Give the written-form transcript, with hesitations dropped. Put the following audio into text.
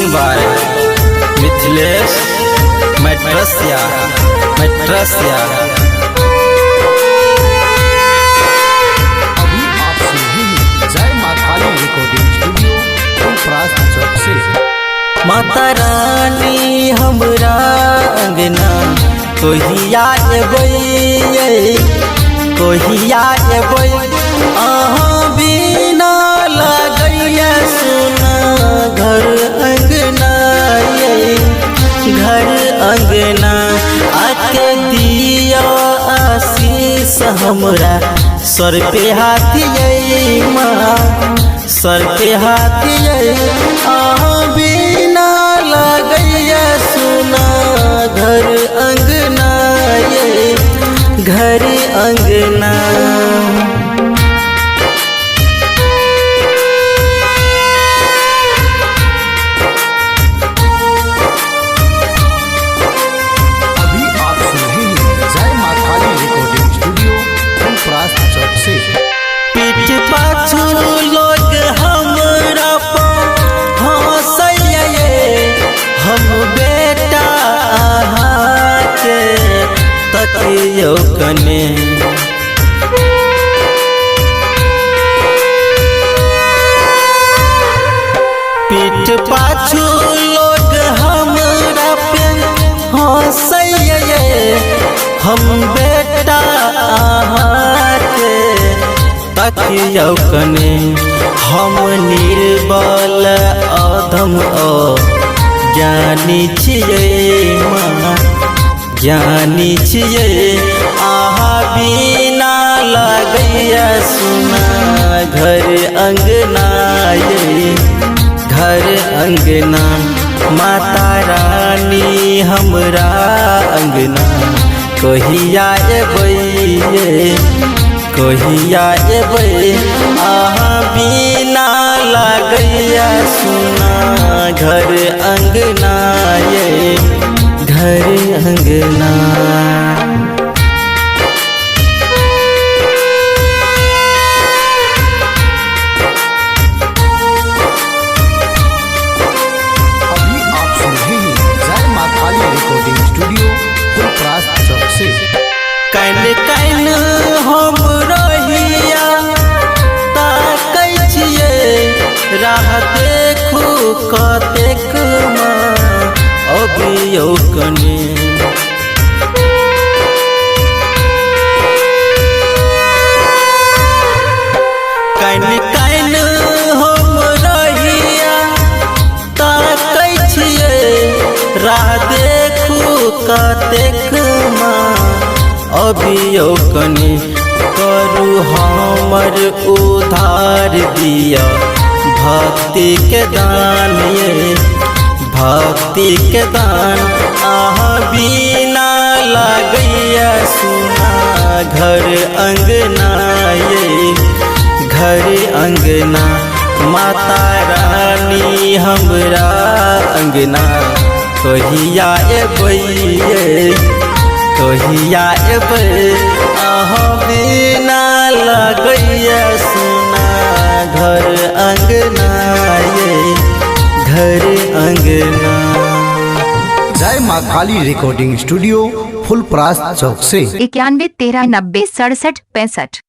Singing by Mithilesh Matrasya. अभी आप सुन रहे हैं जय माँ काली रिकॉर्डिंग स्टूडियो फुलपरास चौक से। माता रानी हमरा अंगना कोहिया एबै, कोहिया एबै अहाँ बिना लगैया सुना घर अंगना घर अंगना आके दिया आशीष हमरा सर पे हाथ ये माँ सर पे हाथ ये अहाँ बिना लगैया सुना घर अंगना ये घर अंगना। अभी आप सुन रहे हैं जय माँ काली रिकॉर्डिंग स्टूडियो फुलपरास चौक से। पीठ पाछू लोग हमरा हंसैया हम बेटा अहाँ के तकियो कने। पीठ पाछू लोग हमरा पे हंसैया हम बेटा अहाँ के तकियो कने। हम निर्बल अधम ज्ञानी छियै माँ ज्ञानी छियै अहाँ बिना लगैया सुना घर अंगना ये घर अंगना। माता रानी हमरा अंगना कोहिया एबै, कोहिया एबै अहाँ बिना लगैया सुना घर अंगना ये घर अंगना। अभी आप सुन रहे हैं जय माँ काली रिकॉर्डिंग स्टूडियो फुलपरास चौक से। कैन कैन हम रहिया ताकै छियै राह देखू कतेक माँ अभियो कने। कैन कैन हम रहिया ताकै छियै राह देखू कतेक माँ अभियो कने। करू हमर उधार दिया भक्ति के दान ये भक्ति के दान अहाँ बिना लगैया सुना घर अंगना ये घर अंगना। माता रानी हमरा अंगना कोहिया एबै, कोहिया एबै अहाँ बिना लगैया सुना घर अंगना ये घर अंगना। जय माँ काली रिकॉर्डिंग स्टूडियो फुलपरास चौक से। 91 13 90 67 65।